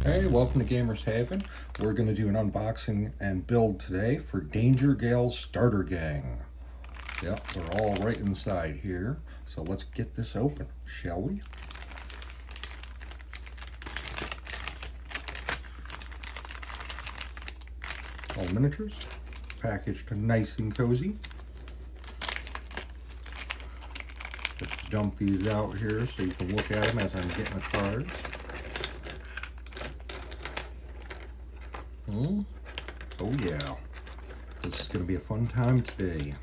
Hey, welcome to Gamers Haven. We're going to do an unboxing and build today for Danger Gale Starter Gang. Yep, they're all right inside here. So let's get this open, shall we? All miniatures, packaged nice and cozy. Just dump these out here so you can look at them as I'm getting the cards. Oh yeah, this is going to be a fun time today.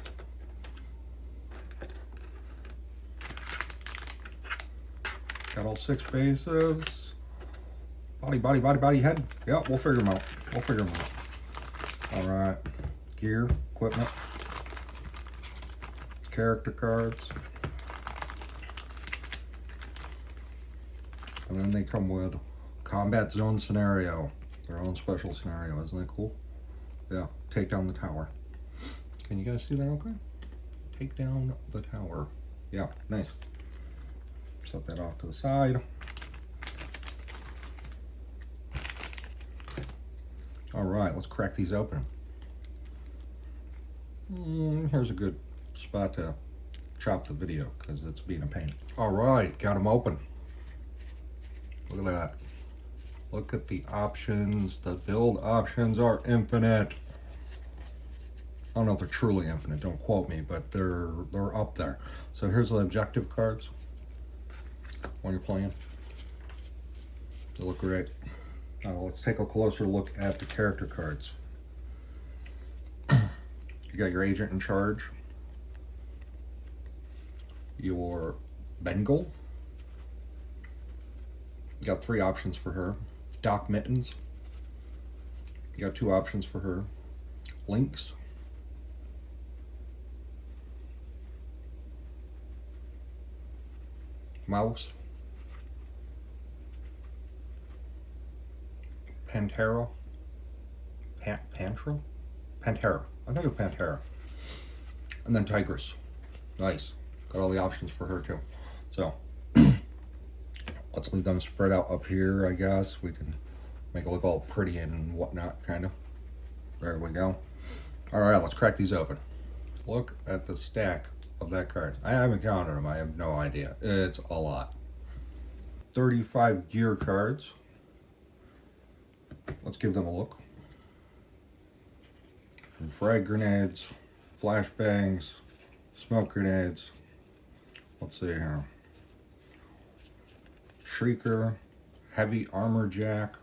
Got all 6 bases. Body, head. Yep, we'll figure them out. All right, gear, equipment, character cards. And then they come with combat zone scenario, their own special scenario. Isn't that cool? Yeah, take down the tower. Can you guys see that okay? Take down the tower. Yeah, nice. Set that off to the side. All right, let's crack these open. Here's a good spot to chop the video because it's being a pain. All right, got them open. Look at that. Look at the options. The build options are infinite. I don't know if they're truly infinite, don't quote me, but they're up there. So here's the objective cards when you're playing. They look great. Now let's take a closer look at the character cards. You got your agent in charge, your Bengal. You got 3 options for her. Doc Mittens. You got 2 options for her. Lynx. Mouse. Pantera. Pantera? Pantera. I think it's Pantera. And then Tigress. Nice. Got all the options for her too. So let's leave them spread out up here, I guess. We can make it look all pretty and whatnot, kind of. There we go. All right, let's crack these open. Look at the stack of that card. I haven't counted them. I have no idea. It's a lot. 35 gear cards. Let's give them a look. From frag grenades, flashbangs, smoke grenades. Let's see here. Shrieker, heavy armor jack.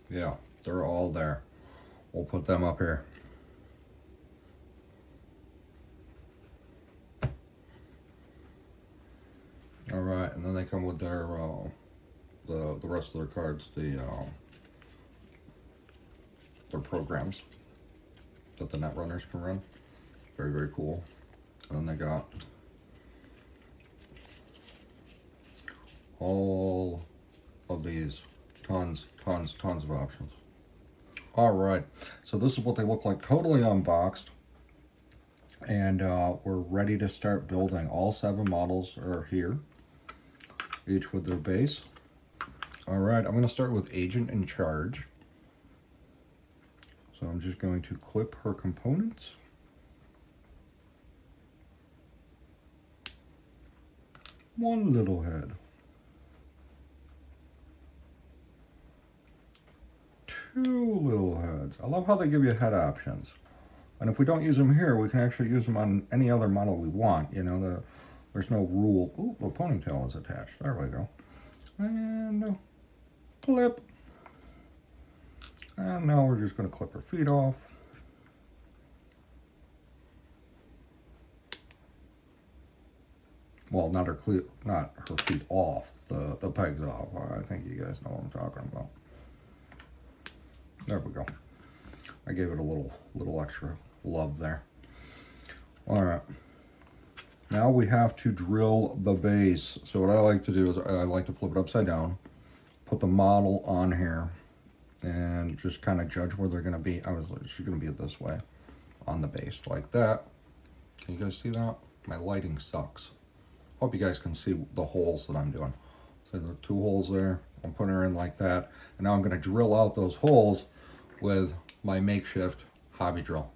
Yeah, they're all there. We'll put them up here. All right, and then they come with their the rest of their cards, their programs that the Netrunners can run. Very cool. And then they got all of these tons of options. All right, so this is what they look like totally unboxed, and we're ready to start building. All 7 models are here, each with their base. All right, I'm going to start with Agent in Charge. So I'm just going to clip her components. One little head. 2 little heads. I love how they give you head options. And if we don't use them here, we can actually use them on any other model we want. You know, there's no rule. Ooh, a ponytail is attached. There we go. And clip. And now we're just going to clip her feet off. Well, not her feet off. The pegs off. I think you guys know what I'm talking about. There we go. I gave it a little extra love there. All right. Now we have to drill the base. So what I like to do is I like to flip it upside down, put the model on here, and just kind of judge where they're going to be. She's going to be this way on the base like that. Can you guys see that? My lighting sucks. hope you guys can see the holes that I'm doing. So there are 2 holes there. I'm putting her in like that. And now I'm going to drill out those holes with my makeshift hobby drill.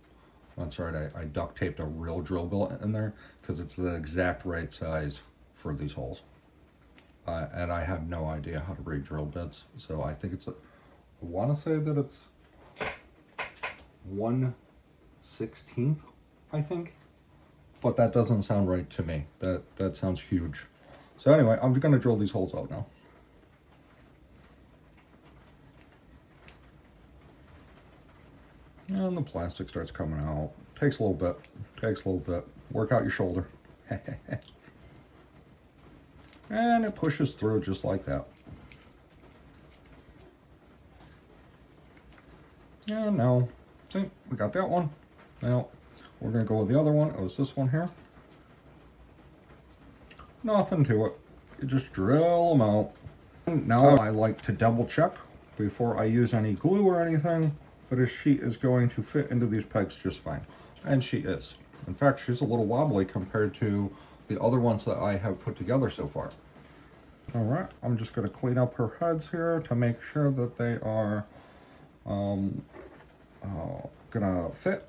That's right, I duct taped a real drill bit in there because it's the exact right size for these holes. And I have no idea how to read drill bits, so I think it's, I want to say that it's 1/16, I think. But that doesn't sound right to me. That sounds huge. So anyway, I'm going to drill these holes out now. And the plastic starts coming out. Takes a little bit. Takes a little bit. Work out your shoulder. And it pushes through just like that. And now, see, we got that one. Now, we're going to go with the other one. It was this one here. Nothing to it. You just drill them out. And now I like to double check before I use any glue or anything. But a sheet is going to fit into these pegs just fine. And she is. In fact, she's a little wobbly compared to the other ones that I have put together so far. Alright, I'm just going to clean up her heads here to make sure that they are gonna fit.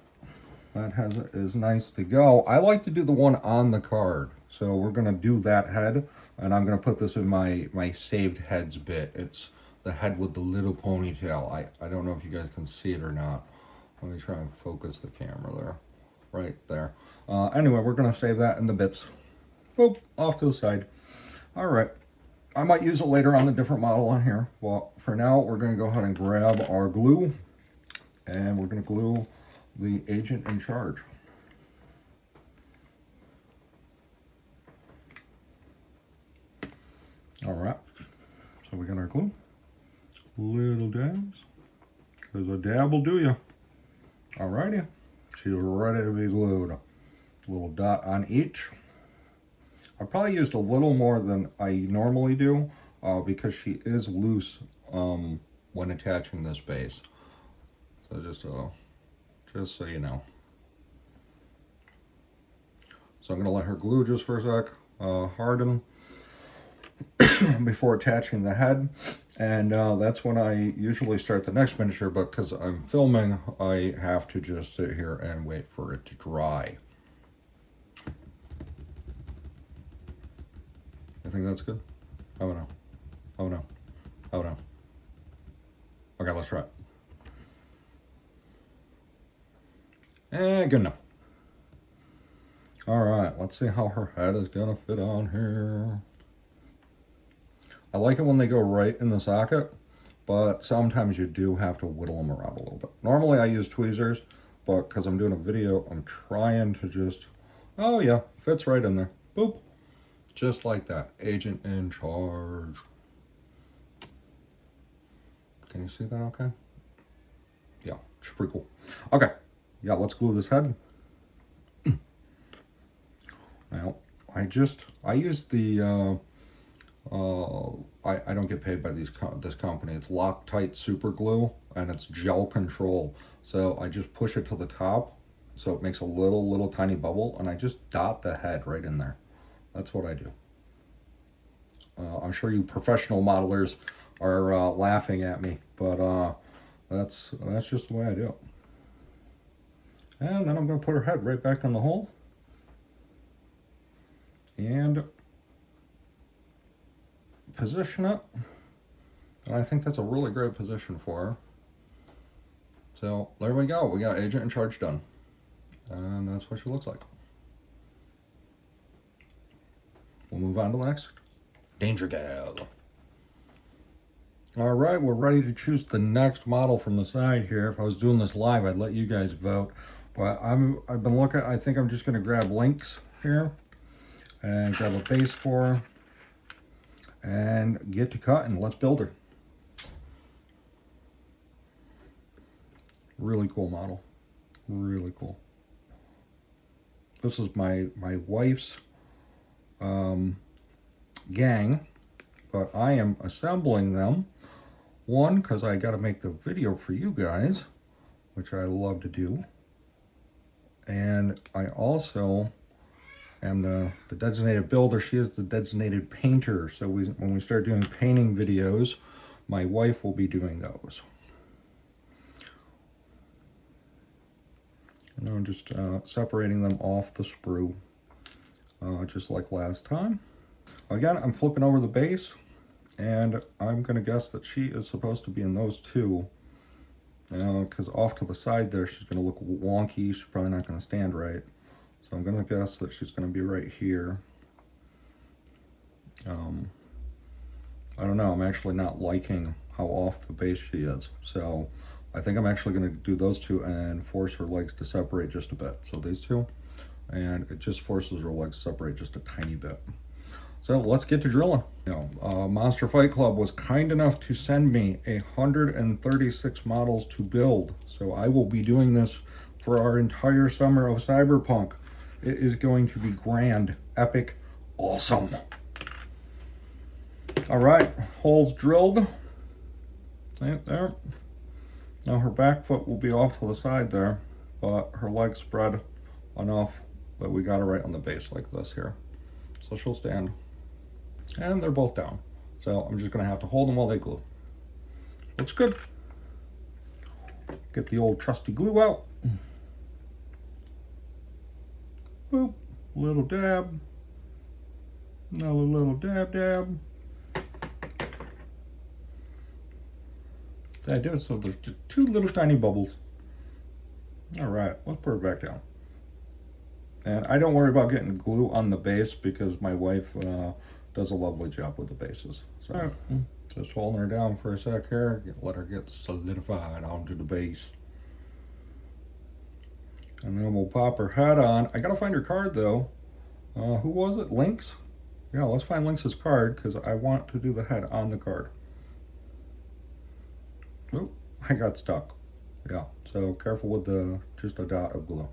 That is nice to go. I like to do the one on the card. So we're going to do that head. And I'm going to put this in my saved heads bit. It's the head with the little ponytail. I don't know if you guys can see it or not. Let me try and focus the camera there. Right there. Anyway, we're going to save that in the bits. Boop, off to the side. All right. I might use it later on a different model on here. Well, for now, we're going to go ahead and grab our glue. And we're going to glue the Agent in Charge. All right. So we got our glue. Little dabs, because a dab will do you. Alrighty, she's ready to be glued. A little dot on each. I probably used a little more than I normally do because she is loose when attaching this base. So just so you know. So I'm gonna let her glue just for a sec, harden before attaching the head. And that's when I usually start the next miniature, but because I'm filming, I have to just sit here and wait for it to dry. I think that's good. Oh no. Oh no. Oh no. Okay, let's try it. Good enough. Alright, let's see how her head is gonna fit on here. I like it when they go right in the socket, but sometimes you do have to whittle them around a little bit. Normally I use tweezers, but because I'm doing a video, I'm trying to just, oh yeah, fits right in there. Boop. Just like that. Agent in Charge. Can you see that okay? Yeah, it's pretty cool. Okay, yeah, let's glue this head. Now, I use the, I don't get paid by this company. It's Loctite Super Glue, and it's gel control. So I just push it to the top, so it makes a little tiny bubble, and I just dot the head right in there. That's what I do. I'm sure you professional modelers are laughing at me, but that's just the way I do it. And then I'm going to put her head right back in the hole. And position it. And I think that's a really great position for her. So there we go. We got Agent in Charge done. And that's what she looks like. We'll move on to the next. Danger Gal. All right, we're ready to choose the next model from the side here. If I was doing this live, I'd let you guys vote. But I've been looking, I think I'm just going to grab Lynx here and grab a base for her and get to cutting. Let's build her. Really cool model. Really cool. This is my wife's gang, but I am assembling them. One, because I got to make the video for you guys, which I love to do. And I also am the designated builder. She is the designated painter. So when we start doing painting videos, my wife will be doing those. And I'm just separating them off the sprue, just like last time. Again, I'm flipping over the base, and I'm going to guess that she is supposed to be in those two. Because off to the side there, she's going to look wonky. She's probably not going to stand right. So I'm going to guess that she's going to be right here. I don't know. I'm actually not liking how off the base she is. So I think I'm actually going to do those two and force her legs to separate just a bit. So these two, and it just forces her legs to separate just a tiny bit. So let's get to drilling. Monster Fight Club was kind enough to send me 136 models to build. So I will be doing this for our entire summer of Cyberpunk. It is going to be grand, epic, awesome. All right, holes drilled. Right there. Now her back foot will be off to the side there, but her legs spread enough that we got her right on the base like this here. So she'll stand. And they're both down. So I'm just gonna have to hold them while they glue. Looks good. Get the old trusty glue out. Boop, little dab. Another little dab dab. I do it so there's just two little tiny bubbles. All right, let's put her back down. And I don't worry about getting glue on the base because my wife does a lovely job with the bases. So just holding her down for a sec here, let her get solidified onto the base. And then we'll pop her head on. I gotta find her card though. Who was it? Lynx? Yeah, let's find Lynx's card because I want to do the head on the card. Oh, I got stuck. Yeah, so careful with just a dot of glue.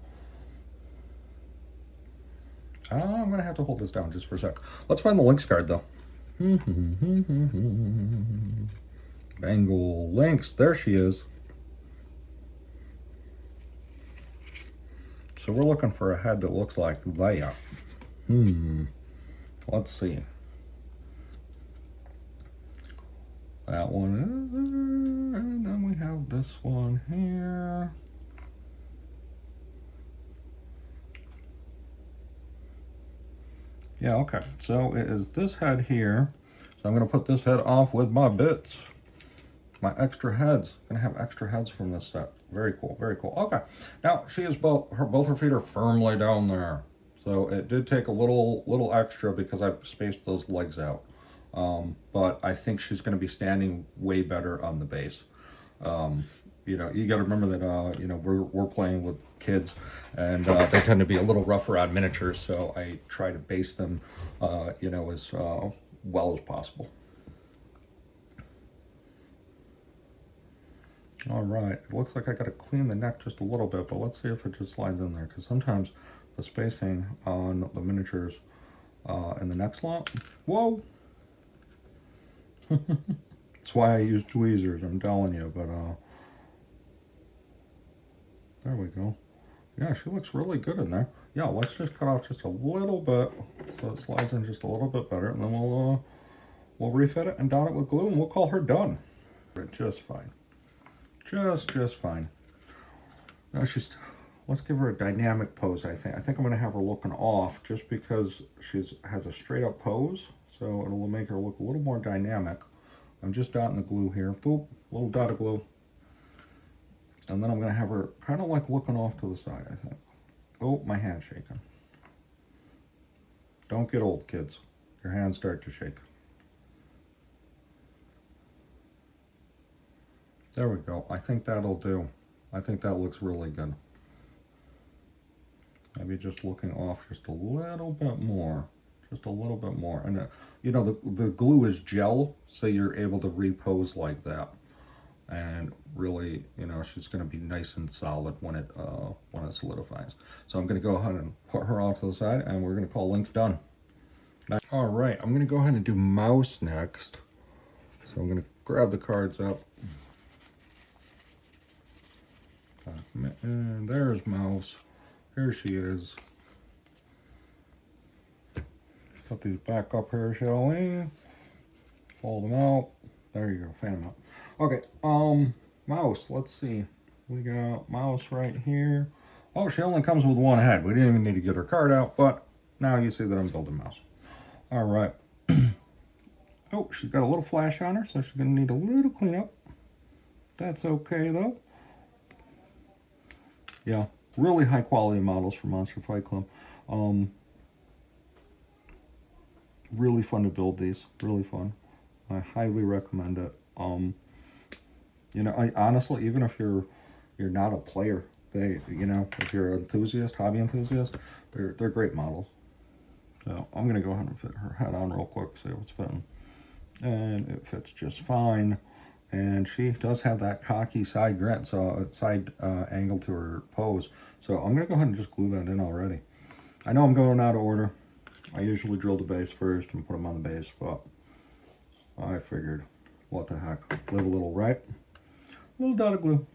I'm gonna have to hold this down just for a sec. Let's find the Lynx card though. Bengal Lynx, there she is. So we're looking for a head that looks like that. Let's see. That one is there, and then we have this one here. Yeah, okay, so it is this head here. So I'm gonna put this head off with my bits. My extra heads. I'm gonna have extra heads from this set. Very cool, very cool. Okay, now she is both her feet are firmly down there. So it did take a little extra because I spaced those legs out. But I think she's gonna be standing way better on the base. You got to remember that we're playing with kids, and they tend to be a little rougher on miniatures. So I try to base them, as well as possible. All right, it looks like I got to clean the neck just a little bit, but let's see if it just slides in there because sometimes the spacing on the miniatures in the neck slot. Whoa! That's why I use tweezers. I'm telling you, but. There we go. Yeah, she looks really good in there. Yeah, let's just cut off just a little bit so it slides in just a little bit better, and then we'll refit it and dot it with glue, and we'll call her done. Just fine. Just fine. Now let's give her a dynamic pose. I think I'm gonna have her looking off just because has a straight up pose, so it'll make her look a little more dynamic. I'm just dotting the glue here. Boop, little dot of glue. And then I'm going to have her kind of like looking off to the side, I think. Oh, my hand's shaking. Don't get old, kids. Your hands start to shake. There we go. I think that'll do. I think that looks really good. Maybe just looking off just a little bit more. Just a little bit more. And, the glue is gel, so you're able to repose like that. And really, she's going to be nice and solid when it solidifies. So I'm going to go ahead and put her off to the side, and we're going to call Lynx done. All right, I'm going to go ahead and do Mouse next. So I'm going to grab the cards up. And there's Mouse. Here she is. Put these back up here, shall we? Fold them out. There you go, fan them out. Okay, mouse, let's see. We got mouse right here. Oh, she only comes with one head. We didn't even need to get her card out, but now you see that I'm building mouse. All right. Oh, she's got a little flash on her, so she's gonna need a little cleanup. That's okay though. Yeah, really high quality models from Monster Fight Club. Really fun to build these. Really fun. I highly recommend it. You know, I honestly, even if you're not a player, they, you know, if you're an enthusiast, hobby enthusiast, they're great models. So I'm gonna go ahead and fit her head on real quick, see what's fitting, and it fits just fine. And she does have that cocky side grin, so side angle to her pose. So I'm gonna go ahead and just glue that in already. I know I'm going out of order. I usually drill the base first and put them on the base, but I figured, what the heck, live a little, right? A little dot of glue.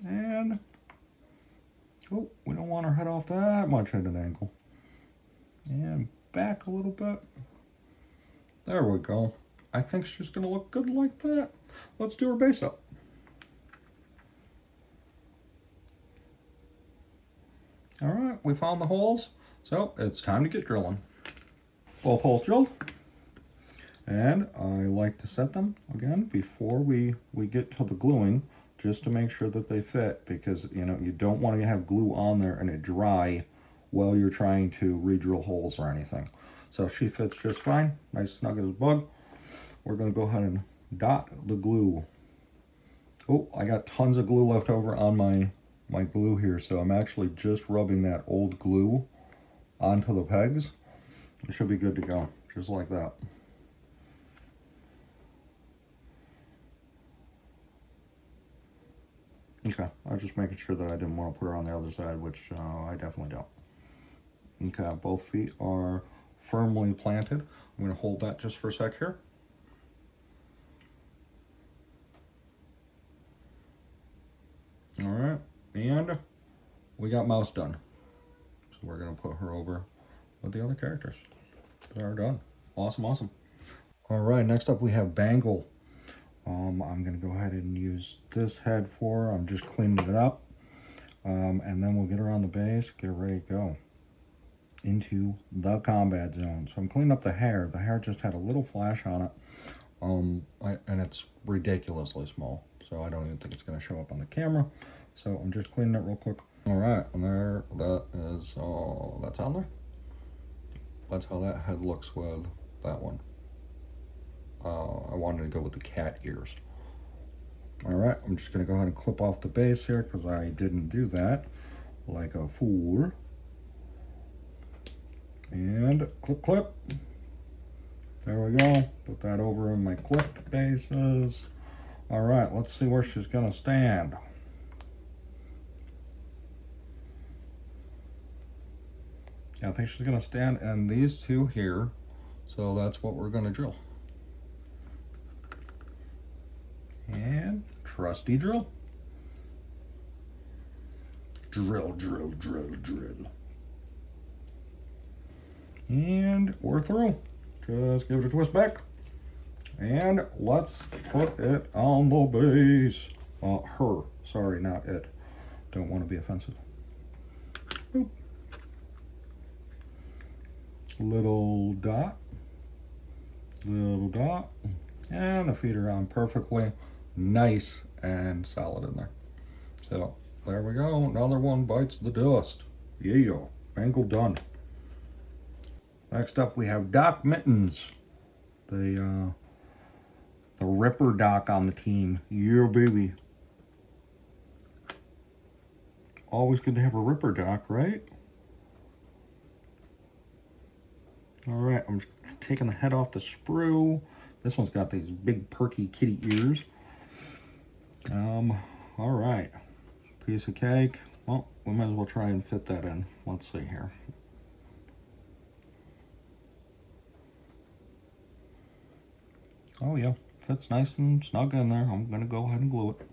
And, oh, we don't want her head off that much at an angle. And back a little bit. There we go. I think she's gonna look good like that. Let's do her base up. All right, we found the holes. So it's time to get drilling. Both holes drilled. And I like to set them again before we get to the gluing, just to make sure that they fit, because you know, you don't want to have glue on there and it dry while you're trying to re-drill holes or anything. So she fits just fine, nice snug as a bug. We're gonna go ahead and dot the glue. Oh, I got tons of glue left over on my glue here, so I'm actually just rubbing that old glue onto the pegs. It should be good to go, just like that. Okay, I was just making sure that I didn't want to put her on the other side, which I definitely don't. Okay, both feet are firmly planted. I'm going to hold that just for a sec here. All right, and we got mouse done. So we're going to put her over with the other characters. They're done. Awesome, awesome. All right, next up we have Bangle. I'm going to go ahead and use this head for her. I'm just cleaning it up. And then we'll get her on the base, get her ready to go into the combat zone. So I'm cleaning up the hair. The hair just had a little flash on it. And it's ridiculously small. So I don't even think it's going to show up on the camera. So I'm just cleaning it real quick. All right, and there, that is all that's on there. That's how that head looks with that one. I wanted to go with the cat ears. All right, I'm just gonna go ahead and clip off the base here because I didn't do that like a fool. And clip, clip. There we go. Put that over in my clipped bases. All right, let's see where she's gonna stand. Yeah, I think she's gonna stand in these two here. So that's what we're gonna drill. And trusty drill. Drill, drill, drill, drill. And we're through. Just give it a twist back. And let's put it on the base. Her. Sorry, not it. Don't want to be offensive. Boop. Little dot. Little dot. And the feet are on perfectly. Nice and solid in there. So there we go. Another one bites the dust. Yeah, Bangle done. Next up we have Doc Mittens, the Ripper Doc on the team. Yeah, baby. Always good to have a Ripper Doc, right? All right, I'm taking the head off the sprue. This one's got these big perky kitty ears. All right, piece of cake. Well, we might as well try and fit that in. Let's see here. Oh yeah, fits nice and snug in there. I'm gonna go ahead and glue it.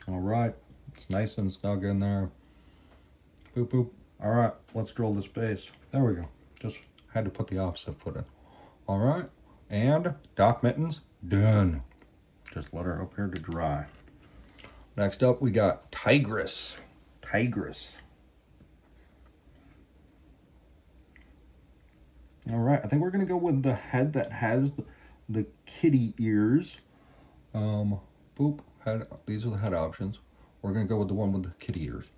All right, it's nice and snug in there. Boop, boop. All right, let's drill this base. There we go. Just had to put the opposite foot in. All right, and Doc Mittens, done. Just let her up here to dry. Next up, we got Tigress. Tigress. All right, I think we're gonna go with the head that has the kitty ears. Boop, head. These are the head options. We're gonna go with the one with the kitty ears.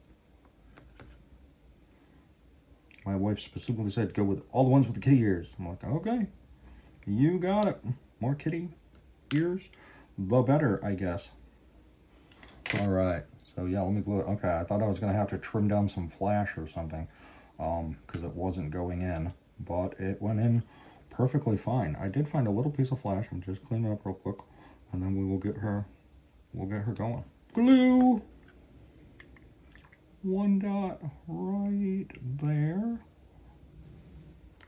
My wife specifically said go with all the ones with the kitty ears. I'm like, okay, you got it. More kitty ears, the better, I guess. All right, so yeah, let me glue it. Okay, I thought I was gonna have to trim down some flash or something, because it wasn't going in, but it went in perfectly fine. I did find a little piece of flash. I'm just cleaning it up real quick, and then we will get her. We'll get her going. Glue. One dot right there.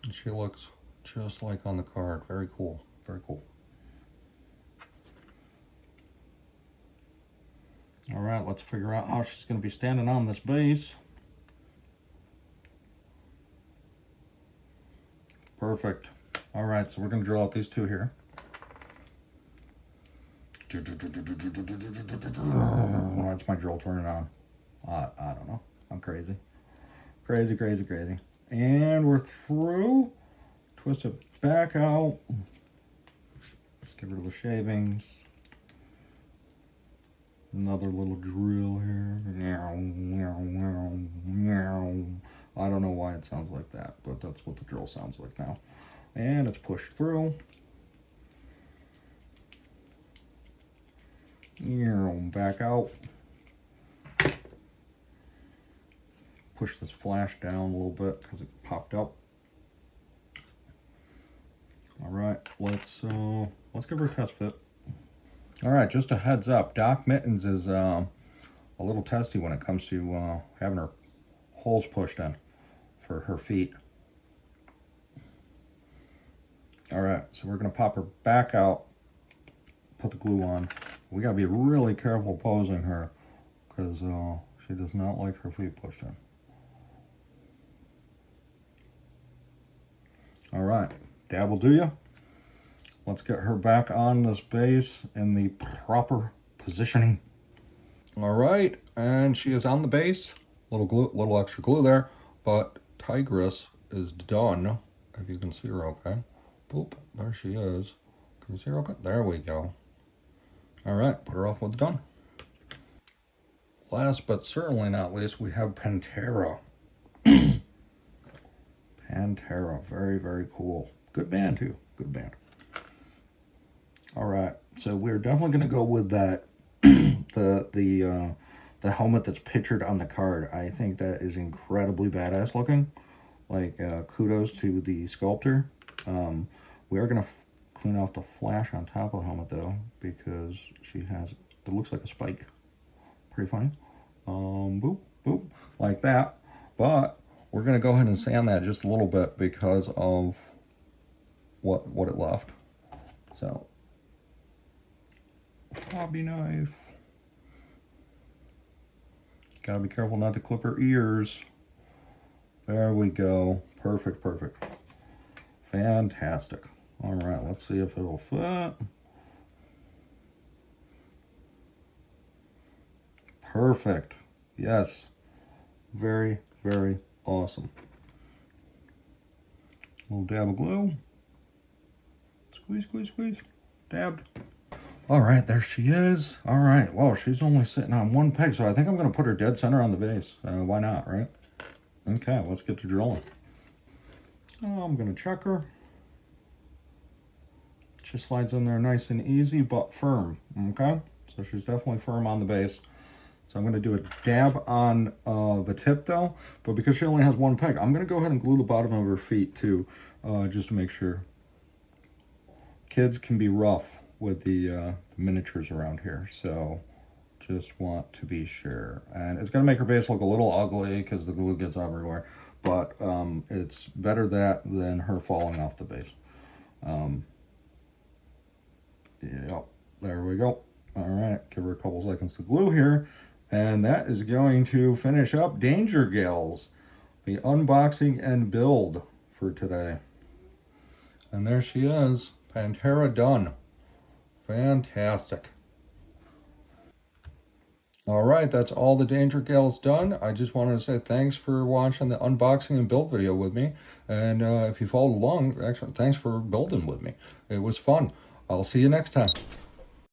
And she looks just like on the card. Very cool. Very cool. All right, let's figure out how she's going to be standing on this base. Perfect. All right, so we're going to drill out these two here. That's my drill turning on. I don't know. I'm crazy. Crazy, crazy, crazy. And we're through. Twist it back out. Get rid of the shavings. Another little drill here. I don't know why it sounds like that, but that's what the drill sounds like now. And it's pushed through. Back out. Push this flash down a little bit because it popped up. All right, let's give her a test fit. All right, just a heads up, Doc Mittens is a little testy when it comes to having her holes pushed in for her feet. All right, so we're gonna pop her back out, put the glue on. We gotta be really careful posing her because she does not like her feet pushed in. All right, dab will do ya. Let's get her back on this base in the proper positioning. All right, and she is on the base. Little extra glue there, but Tigress is done. If you can see her okay. Boop, there she is. Can you see her okay? There we go. All right, put her off with done. Last but certainly not least, we have Pantera. Pantera, very, very cool. Good band too, good band. All right, so we're definitely gonna go with that, the helmet that's pictured on the card. I think that is incredibly badass looking. Like, kudos to the sculptor. We are gonna clean off the flash on top of the helmet though, because she has, it looks like a spike. Pretty funny. Boop, boop, like that. But we're gonna go ahead and sand that just a little bit because of what it left. So, hobby knife. Gotta be careful not to clip her ears. There we go. Perfect, perfect. Fantastic. All right, let's see if it'll fit. Perfect. Yes. Very, very awesome. Little dab of glue. Squeeze, squeeze, squeeze. Dabbed. All right, there she is. All right, well, she's only sitting on one peg, so I think I'm going to put her dead center on the base. Why not, right? Okay, let's get to drilling. I'm going to check her. She slides in there nice and easy, but firm, okay? So she's definitely firm on the base. So I'm going to do a dab on the tip, though. But because she only has one peg, I'm going to go ahead and glue the bottom of her feet, too, just to make sure. Kids can be rough with the miniatures around here, so just want to be sure. And it's going to make her base look a little ugly because the glue gets everywhere, but it's better that than her falling off the base. Yep, there we go. All right, give her a couple seconds to glue here, and that is going to finish up Danger Gals. the unboxing and build for today. And there she is, Pantera done. Fantastic. All right, that's all the Danger Gals done. I just wanted to say thanks for watching the unboxing and build video with me. And if you followed along, actually, thanks for building with me. It was fun. I'll see you next time.